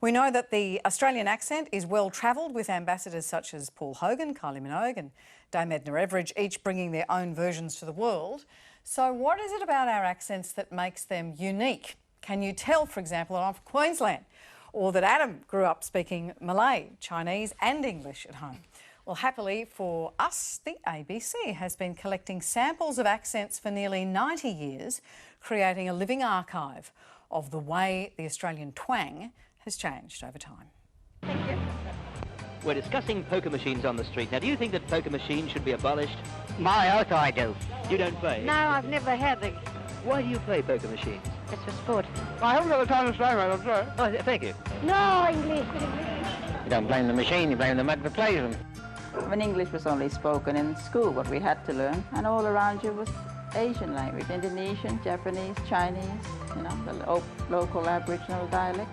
We know that the Australian accent is well travelled, with ambassadors such as Paul Hogan, Kylie Minogue and Dame Edna Everage each bringing their own versions to the world. So what is it about our accents that makes them unique? Can you tell, for example, that I'm from Queensland, or that Adam grew up speaking Malay, Chinese and English at home? Well, happily for us, the ABC has been collecting samples of accents for nearly 90 years, creating a living archive of the way the Australian twang has changed over time. Thank you. We're discussing poker machines on the street. Now, do you think that poker machines should be abolished? My oath I do. You don't play? No, I've never had them. Why do you play poker machines? It's for sport. I haven't got the time to stay, mate, I'm sorry. Oh, thank you. No, English. You don't blame the machine, you blame the mud that plays them. When English was only spoken in school, what we had to learn, and all around you was Asian language, Indonesian, Japanese, Chinese, you know, the local Aboriginal dialect.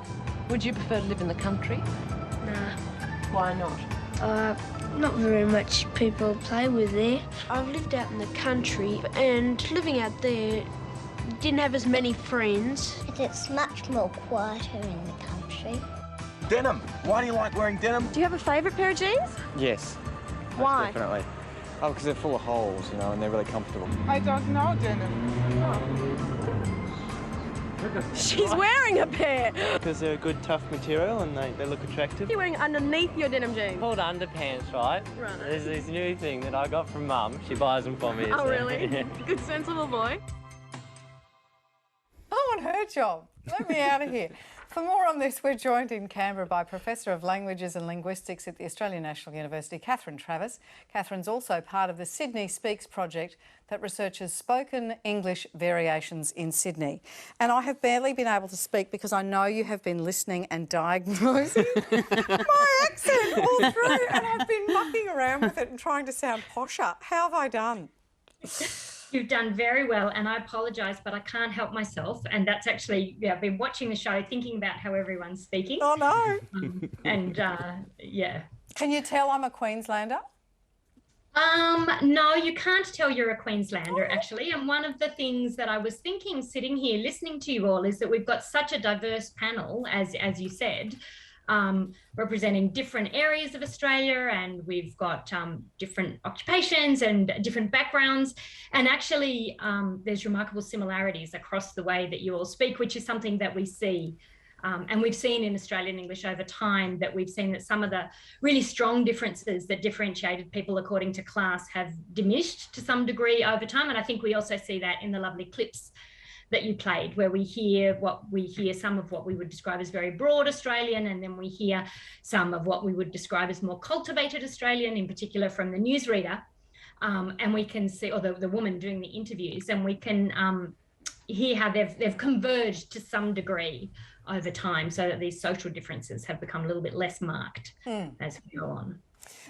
Would you prefer to live in the country? Nah. Why not? Not very much people play with there. I've lived out in the country, and living out there didn't have as many friends. It's much more quieter in the country. Denim. Why do you like wearing denim? Do you have a favourite pair of jeans? Yes. Why? Definitely. Oh, because they're full of holes, you know, and they're really comfortable. I don't know denim. She's wearing a pair. Because they're a good, tough material and they look attractive. You're wearing underneath your denim jeans. Called underpants, right? Right. There's this new thing that I got from Mum. She buys them for me. Oh, really? Good, sensible boy. I want her job. Let me out of here. For more on this, we're joined in Canberra by Professor of Languages and Linguistics at the Australian National University, Catherine Travis. Catherine's also part of the Sydney Speaks project that researches spoken English variations in Sydney. And I have barely been able to speak because I know you have been listening and diagnosing my accent all through, and I've been mucking around with it and trying to sound posher. How have I done? You've done very well, and I apologise, but I can't help myself. And that's actually, I've been watching the show, thinking about how everyone's speaking. Oh, no. Yeah. Can you tell I'm a Queenslander? No, you can't tell you're a Queenslander, actually. And one of the things that I was thinking, sitting here listening to you all, is that we've got such a diverse panel, as you said, representing different areas of Australia, and we've got different occupations and different backgrounds. And actually, there's remarkable similarities across the way that you all speak, which is something that we see. And we've seen in Australian English over time that we've seen that some of the really strong differences that differentiated people according to class have diminished to some degree over time. And I think we also see that in the lovely clips that you played, where we hear some of what we would describe as very broad Australian, and then we hear some of what we would describe as more cultivated Australian, in particular from the newsreader. And we can see, or the woman doing the interviews, and we can hear how they've converged to some degree over time, so that these social differences have become a little bit less marked as we go on.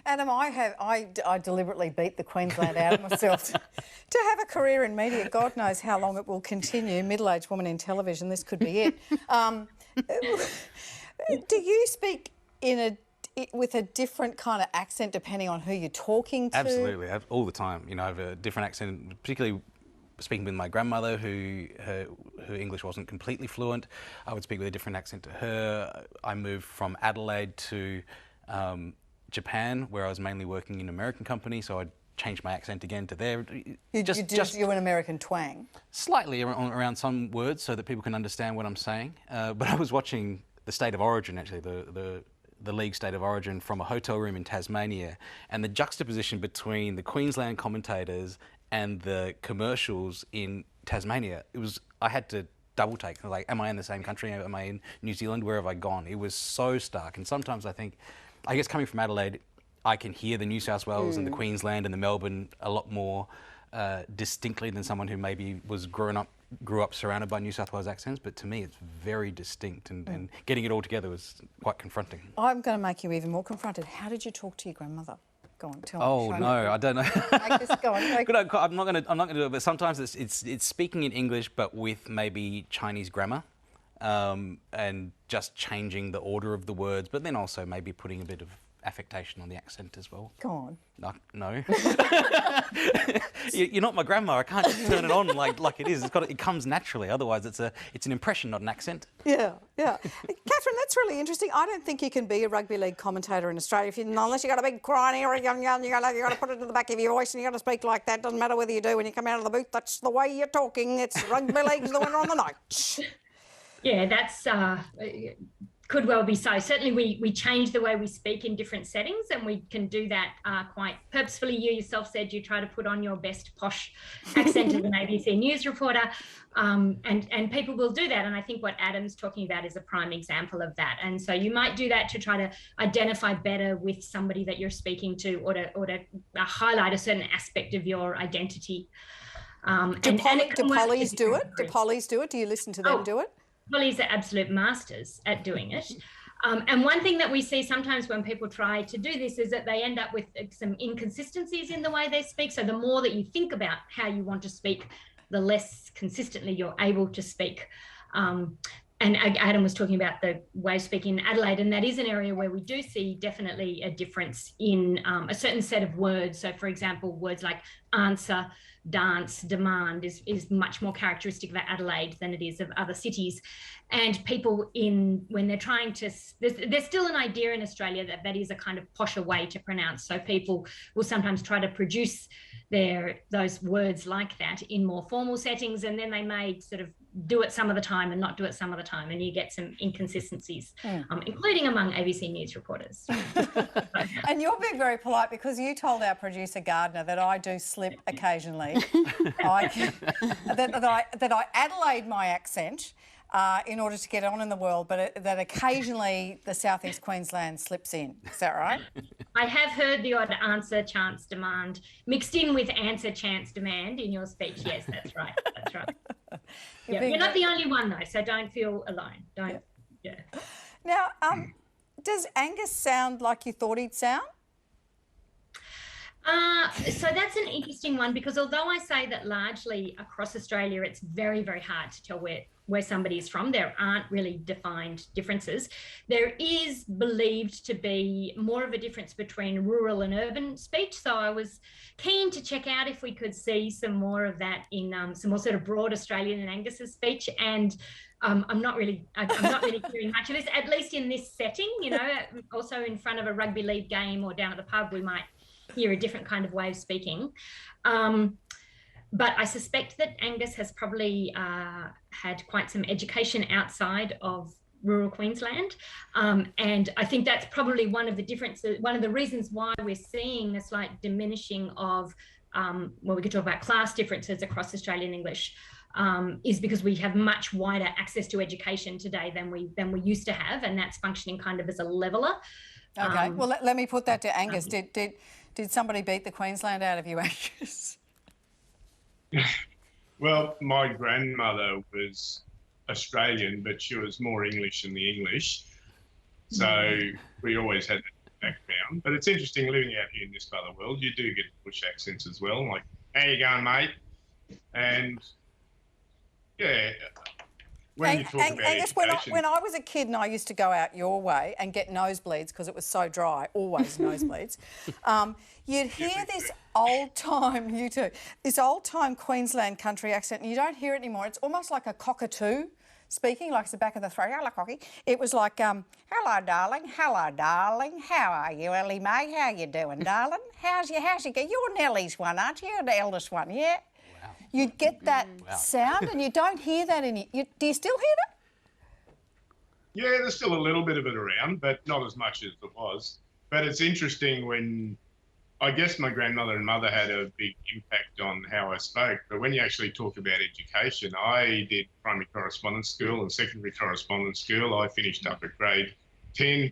Adam, I deliberately beat the Queensland out of myself to have a career in media. God knows how long it will continue. Middle-aged woman in television, this could be it. Do you speak with a different kind of accent depending on who you're talking to? Absolutely, all the time. You know, I have a different accent, particularly speaking with my grandmother, who her English wasn't completely fluent. I would speak with a different accent to her. I moved from Adelaide to Japan, where I was mainly working in an American company, so I'd change my accent again to there. You're an American twang? Slightly around some words so that people can understand what I'm saying. But I was watching the State of Origin, actually, the league State of Origin, from a hotel room in Tasmania, and the juxtaposition between the Queensland commentators and the commercials in Tasmania, I had to double take. Like, am I in the same country? Am I in New Zealand? Where have I gone? It was so stark. And sometimes I guess coming from Adelaide, I can hear the New South Wales and the Queensland and the Melbourne a lot more distinctly than someone who maybe grew up surrounded by New South Wales accents. But to me, it's very distinct, and getting it all together was quite confronting. I'm going to make you even more confronted. How did you talk to your grandmother? Go on, tell me. Oh no, I don't know. Go on. I'm not going to do it. But sometimes it's speaking in English, but with maybe Chinese grammar, and just changing the order of the words, but then also maybe putting a bit of affectation on the accent as well. Go on. No. You're not my grandma. I can't just turn it on like it is. It comes naturally. Otherwise, it's an impression, not an accent. Yeah. Catherine, that's really interesting. I don't think you can be a rugby league commentator in Australia unless you've got a big crying ear, you got to put it to the back of your voice and you got to speak like that. Doesn't matter whether you do when you come out of the booth. That's the way you're talking. It's rugby league's the winner on the night. Yeah, that's could well be so. Certainly we change the way we speak in different settings, and we can do that quite purposefully. You yourself said you try to put on your best posh accent as an ABC News reporter, and people will do that. And I think what Adam's talking about is a prime example of that. And so you might do that to try to identify better with somebody that you're speaking to, or to highlight a certain aspect of your identity. Do pollies do it? Do pollies do it? Do you listen to them do it? Pollies are absolute masters at doing it. And one thing that we see sometimes when people try to do this is that they end up with some inconsistencies in the way they speak. So the more that you think about how you want to speak, the less consistently you're able to speak. And Adam was talking about the way of speaking in Adelaide, and that is an area where we do see definitely a difference in a certain set of words. So, for example, words like answer, dance, demand is much more characteristic of Adelaide than it is of other cities. And people when they're trying to, there's still an idea in Australia that is a kind of posher way to pronounce. So people will sometimes try to produce those words like that in more formal settings, and then they may sort of do it some of the time and not do it some of the time, and you get some inconsistencies, including among ABC News reporters. And you're being very polite because you told our producer Gardner that I do slip occasionally. that I Adelaide my accent in order to get on in the world, but that occasionally the South East Queensland slips in. Is that right? I have heard the odd answer, chance, demand mixed in with answer, chance, demand in your speech. Yes, that's right. That's right. Yeah, you're not the only one though, so don't feel alone. Yeah. Now, does Angus sound like you thought he'd sound? So that's an interesting one, because although I say that largely across Australia it's very, very hard to tell where somebody is from, there aren't really defined differences. There is believed to be more of a difference between rural and urban speech. So I was keen to check out if we could see some more of that in some more sort of broad Australian and Angus's speech. And I'm not really hearing much of this, at least in this setting. You know, also in front of a rugby league game or down at the pub, we might hear a different kind of way of speaking. But I suspect that Angus has probably had quite some education outside of rural Queensland. And I think that's probably one of the differences, one of the reasons why we're seeing a slight diminishing of, well, we could talk about class differences across Australian English, is because we have much wider access to education today than we used to have, and that's functioning kind of as a leveller. Okay, well, let me put that to Angus. Did somebody beat the Queensland out of you, Angus? Well, my grandmother was Australian, but she was more English than the English. So we always had that background. But it's interesting living out here in this part of the world. You do get bush accents as well, like, how you going, mate? And, yeah, when you talk about Angus, education... when I was a kid and I used to go out your way and get nosebleeds because it was so dry, always nosebleeds, you'd hear this old-time, you too, this old-time Queensland country accent, and you don't hear it anymore. It's almost like a cockatoo speaking, like it's the back of the throat. Hello, cocky. It was like, hello, darling. Hello, darling. How are you, Ellie Mae? How you doing, darling? How's your... You're Nellie's one, aren't you? You're the eldest one, yeah? You get that sound, and you don't hear that do you still hear that? Yeah, there's still a little bit of it around, but not as much as it was. But it's interesting when, I guess my grandmother and mother had a big impact on how I spoke. But when you actually talk about education, I did primary correspondence school and secondary correspondence school. I finished up at grade 10.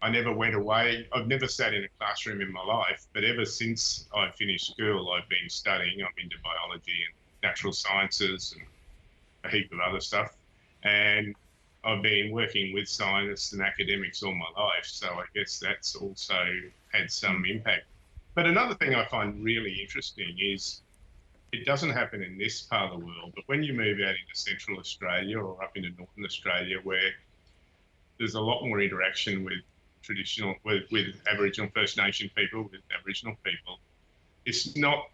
I never went away. I've never sat in a classroom in my life, but ever since I finished school, I've been studying. I'm into biology and natural sciences and a heap of other stuff. And I've been working with scientists and academics all my life. So I guess that's also had some impact. But another thing I find really interesting is it doesn't happen in this part of the world, but when you move out into Central Australia or up into Northern Australia, where there's a lot more interaction with traditional, with Aboriginal First Nation people, with Aboriginal people. It's not,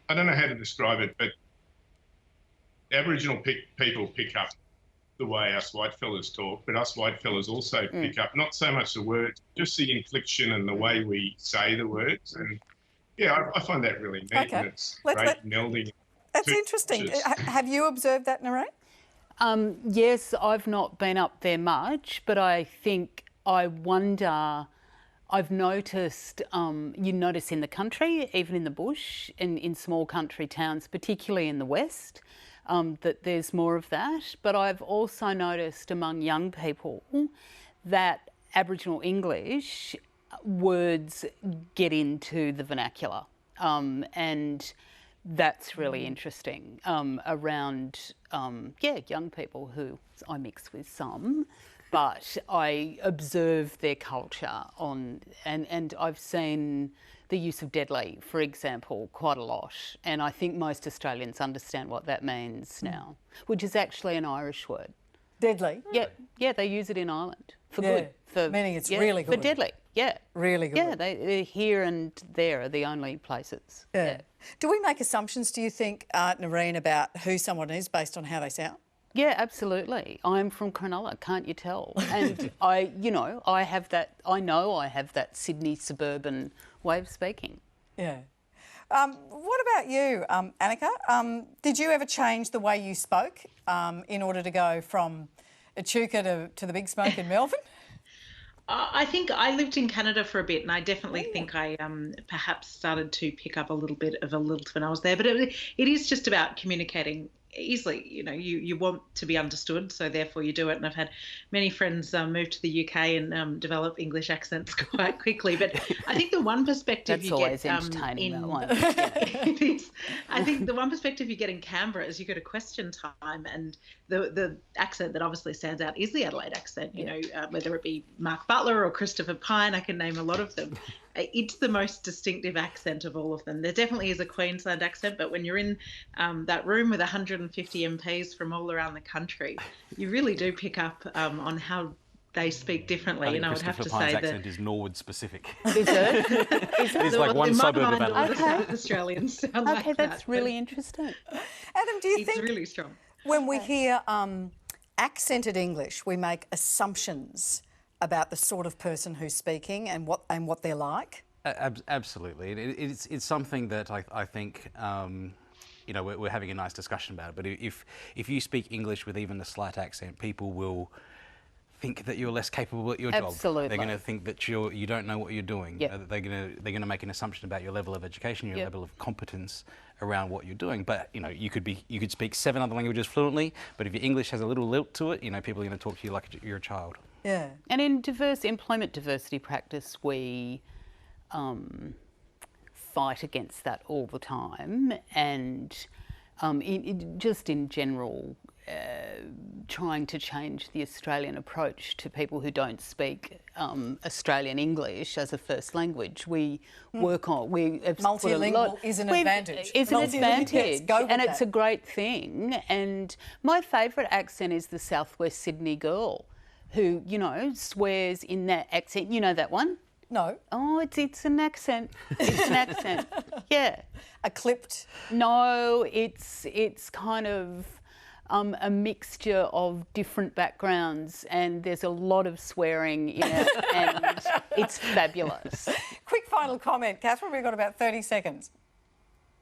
I don't know how to describe it, but Aboriginal people pick up the way us white fellas talk, but us white fellas also pick up not so much the words, just the inflection and the way we say the words. And yeah, I find that really neat. Okay. And it's great melding. That's interesting. Have you observed that, Narelle? Yes, I've not been up there much, but I wonder, I've noticed, you notice in the country, even in the bush, in small country towns, particularly in the west, that there's more of that. But I've also noticed among young people that Aboriginal English words get into the vernacular, and that's really interesting around, young people who I mix with some, but I observe their culture and I've seen the use of deadly, for example, quite a lot. And I think most Australians understand what that means now, which is actually an Irish word. Deadly? Yeah, they use it in Ireland for good. Meaning it's really good. For deadly, yeah. Really good. Yeah, they're here and there are the only places. Yeah. Do we make assumptions, do you think, Nareen, about who someone is based on how they sound? Yeah, absolutely. I'm from Cronulla, can't you tell? And I have that Sydney suburban way of speaking. Yeah. What about you, Annika? Did you ever change the way you spoke in order to go from Echuca to the Big Smoke in Melbourne? I think I lived in Canada for a bit, and I definitely think I perhaps started to pick up a little bit of a lilt when I was there. But it is just about communicating easily. You want to be understood, so therefore you do it. And I've had many friends move to the UK and develop English accents quite quickly. But I think the one perspective That's always entertaining, that one. It is. I think the one perspective you get in Canberra is you go to question time, and the accent that obviously stands out is the Adelaide accent. Whether it be Mark Butler or Christopher Pine, I can name a lot of them. It's the most distinctive accent of all of them. There definitely is a Queensland accent, but when you're in that room with 150 MPs from all around the country, you really do pick up on how they speak differently. I would have to Pine's say accent is Norwood specific. Is it? It's like one suburb of Adelaide. South Australians sound like that. That's really interesting. Adam, do you think it's really strong when we hear accented English, we make assumptions about the sort of person who's speaking and what they're like? Absolutely. It's something that I think, we're having a nice discussion about it. But if you speak English with even a slight accent, people will think that you're less capable at your job. Absolutely. They're going to think that you don't know what you're doing. Yep. They're going to make an assumption about your level of education, your level of competence around what you're doing. But you could speak 7 other languages fluently, but if your English has a little lilt to it, people are going to talk to you like you're a child. Yeah. And in employment diversity practice, we fight against that all the time, and just in general, trying to change the Australian approach to people who don't speak Australian English as a first language. We work on multilingual is an advantage. It's an advantage, and it's that. a great thing. And my favourite accent is the Southwest Sydney girl, who swears in that accent. You know that one? No. Oh, it's an accent. It's an accent. Yeah. A clipped? No, it's kind of a mixture of different backgrounds, and there's a lot of swearing in it, and it's fabulous. Quick final comment, Catherine. We've got about 30 seconds.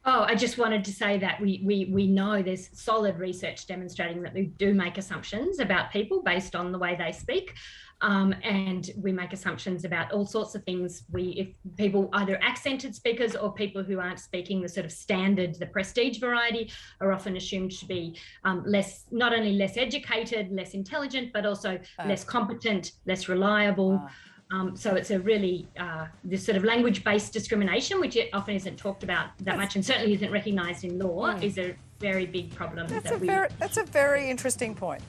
Oh, I just wanted to say that we know there's solid research demonstrating that we do make assumptions about people based on the way they speak. And we make assumptions about all sorts of things. If people, either accented speakers or people who aren't speaking the sort of standard, the prestige variety, are often assumed to be not only less educated, less intelligent, but also less competent, less reliable. So it's a really, this sort of language-based discrimination, which often isn't talked about that much and certainly isn't recognised in law, is a very big problem. That's a very interesting point.